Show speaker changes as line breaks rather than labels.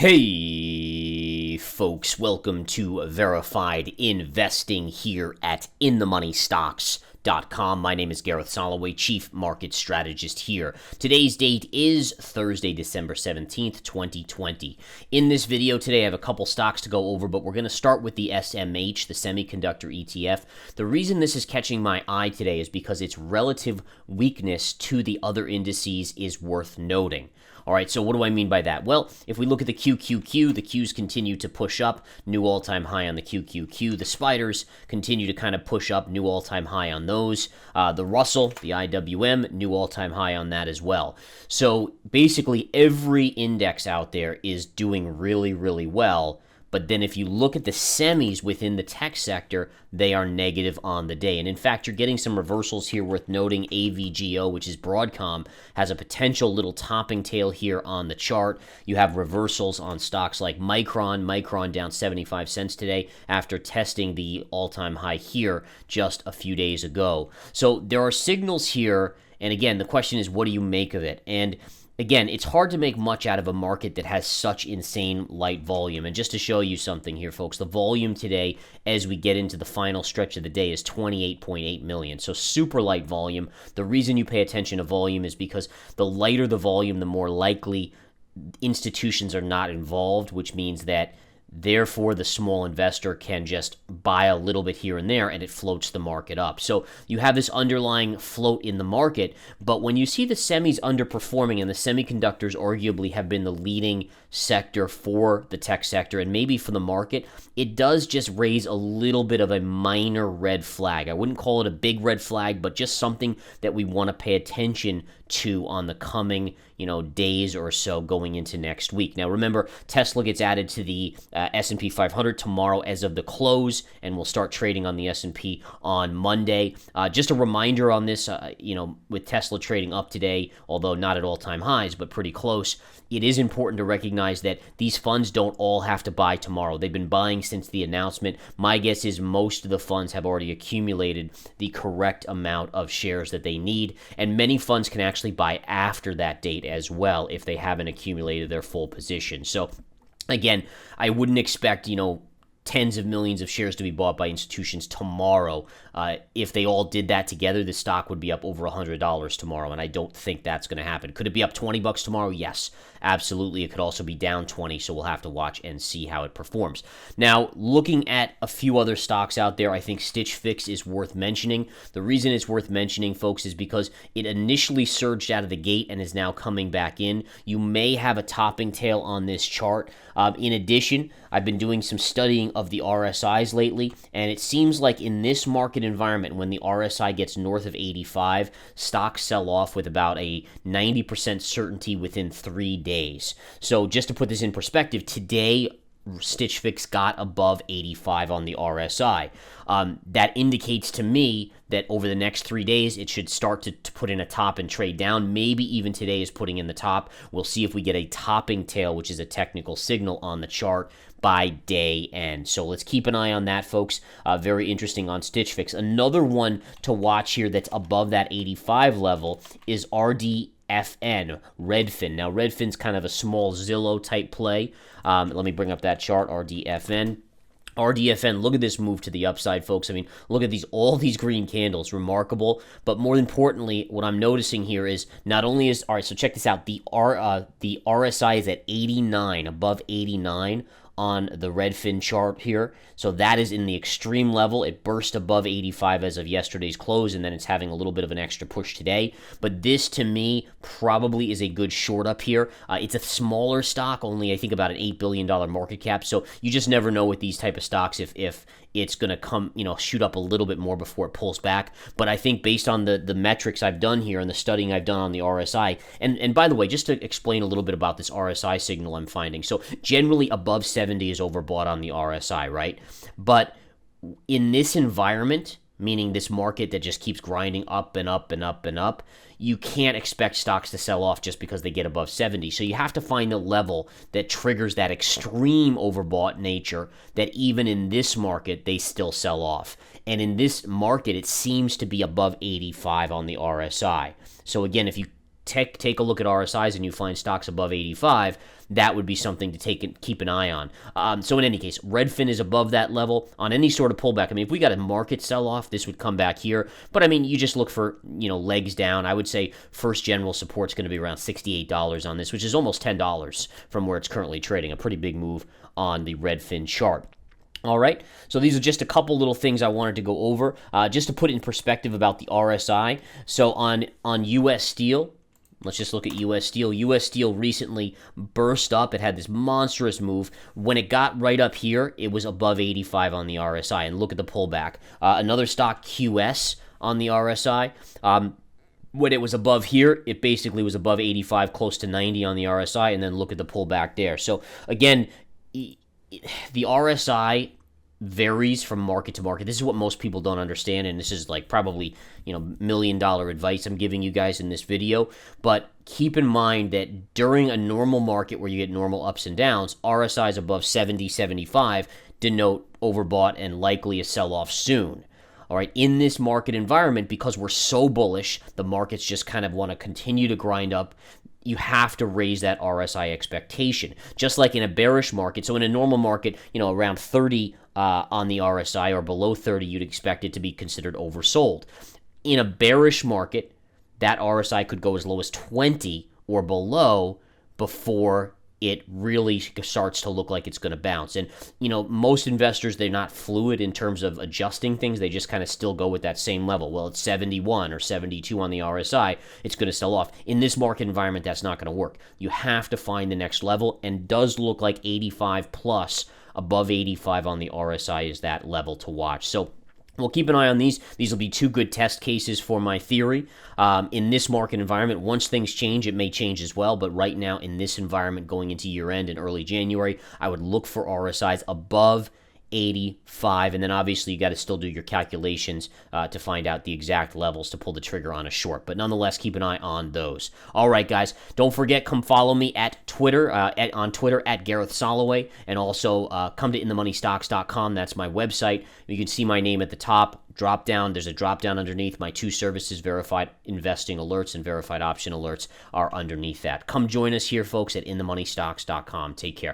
Hey folks, welcome to Verified Investing here at InTheMoneyStocks.com. My name is Gareth Soloway, Chief Market Strategist here. Today's date is Thursday, December 17th, 2020. In this video today, I have a couple stocks to go over, but we're going to start with the SMH, the Semiconductor ETF. The reason this is catching my eye today is because its relative weakness to the other indices is worth noting. All right, so what do I mean by that? Well, if we look at the QQQ, the Qs continue to push up, new all-time high on the QQQ. The spiders continue to kind of push up, new all-time high on those. The Russell, the IWM, new all-time high on that as well. So basically every index out there is doing really, really well. But then if you look at the semis within the tech sector, they are negative on the day. And in fact, you're getting some reversals here worth noting. AVGO, which is Broadcom, has a potential little topping tail here on the chart. You have reversals on stocks like Micron down 75 cents today after testing the all-time high here just a few days ago. So there are signals here. And again, the question is, what do you make of it? And again, it's hard to make much out of a market that has such insane light volume. And just to show you something here, folks, the volume today as we get into the final stretch of the day is 28.8 million. So super light volume. The reason you pay attention to volume is because the lighter the volume, the more likely institutions are not involved, which means that therefore, the small investor can just buy a little bit here and there, and it floats the market up. So you have this underlying float in the market, but when you see the semis underperforming, and the semiconductors arguably have been the leading sector for the tech sector and maybe for the market, it does just raise a little bit of a minor red flag. I wouldn't call it a big red flag, but just something that we want to pay attention to on the coming, days or so going into next week. Now, remember, Tesla gets added to the S&P 500 tomorrow as of the close, and we'll start trading on the S&P on Monday. Just a reminder on this, with Tesla trading up today, although not at all-time highs, but pretty close, it is important to recognize that these funds don't all have to buy tomorrow. They've been buying since the announcement. My guess is most of the funds have already accumulated the correct amount of shares that they need, and many funds can actually buy after that date as well if they haven't accumulated their full position. So again, I wouldn't expect, tens of millions of shares to be bought by institutions tomorrow. If they all did that together, the stock would be up over $100 tomorrow, and I don't think that's going to happen. Could it be up $20 tomorrow? Yes, absolutely. It could also be down 20, so we'll have to watch and see how it performs. Now, looking at a few other stocks out there, I think Stitch Fix is worth mentioning. The reason it's worth mentioning, folks, is because it initially surged out of the gate and is now coming back in. You may have a topping tail on this chart. In addition, I've been doing some studying of the RSIs lately, and it seems like in this market environment, when the RSI gets north of 85, stocks sell off with about a 90% certainty within 3 days. So just to put this in perspective, today, Stitch Fix got above 85 on the RSI. That indicates to me that over the next 3 days, it should start to put in a top and trade down. Maybe even today is putting in the top. We'll see if we get a topping tail, which is a technical signal on the chart, by day end. So let's keep an eye on that, folks. Very interesting on Stitch Fix. Another one to watch here that's above that 85 level is RDFN, Redfin. Now, Redfin's kind of a small Zillow type play. Let me bring up that chart, RDFN. RDFN, look at this move to the upside, folks. I mean, look at all these green candles, remarkable. But more importantly, what I'm noticing here is not only is, all right, so check this out. The RSI is at 89, above 89 on the Redfin chart here. So that is in the extreme level. It burst above 85 as of yesterday's close, and then it's having a little bit of an extra push today. But this, to me, probably is a good short up here. It's a smaller stock, only I think about an $8 billion market cap. So you just never know with these type of stocks if it's going to come, shoot up a little bit more before it pulls back. But I think based on the metrics I've done here and the studying I've done on the RSI, and by the way, just to explain a little bit about this RSI signal I'm finding. So generally above 70 is overbought on the RSI, right? But in this environment, meaning this market that just keeps grinding up and up and up and up, you can't expect stocks to sell off just because they get above 70. So you have to find a level that triggers that extreme overbought nature that even in this market, they still sell off. And in this market, it seems to be above 85 on the RSI. So again, if you take a look at RSIs and you find stocks above 85, that would be something to keep an eye on. So in any case, Redfin is above that level on any sort of pullback. I mean, if we got a market sell-off, this would come back here. But I mean, you just look for, legs down. I would say first general support's going to be around $68 on this, which is almost $10 from where it's currently trading. A pretty big move on the Redfin chart. All right, so these are just a couple little things I wanted to go over, just to put it in perspective about the RSI. So on U.S. Steel, let's just look at U.S. Steel. U.S. Steel recently burst up. It had this monstrous move. When it got right up here, it was above 85 on the RSI. And look at the pullback. Another stock, QS, on the RSI. When it was above here, it basically was above 85, close to 90 on the RSI. And then look at the pullback there. So again, the RSI varies from market to market. This is what most people don't understand, and this is like probably, $1 million advice I'm giving you guys in this video. But keep in mind that during a normal market where you get normal ups and downs, RSIs above 70, 75 denote overbought and likely a sell-off soon. All right, in this market environment, because we're so bullish, the markets just kind of want to continue to grind up. You have to raise that RSI expectation, just like in a bearish market. So in a normal market, around 30 on the RSI or below 30, you'd expect it to be considered oversold. In a bearish market, that RSI could go as low as 20 or below before it really starts to look like it's going to bounce. And, most investors, they're not fluid in terms of adjusting things. They just kind of still go with that same level. Well, it's 71 or 72 on the RSI. It's going to sell off. In this market environment, that's not going to work. You have to find the next level, and does look like 85 plus, above 85 on the RSI is that level to watch. So we'll keep an eye on these. These will be two good test cases for my theory. In this market environment, once things change, it may change as well. But right now, in this environment, going into year-end in early January, I would look for RSIs above 85. And then obviously, you got to still do your calculations to find out the exact levels to pull the trigger on a short. But nonetheless, keep an eye on those. All right, guys. Don't forget, come follow me at Twitter, on Twitter at Gareth Soloway. And also come to InTheMoneyStocks.com. That's my website. You can see my name at the top. Drop down. There's a drop down underneath. My two services, verified investing alerts and verified option alerts, are underneath that. Come join us here, folks, at InTheMoneyStocks.com. Take care.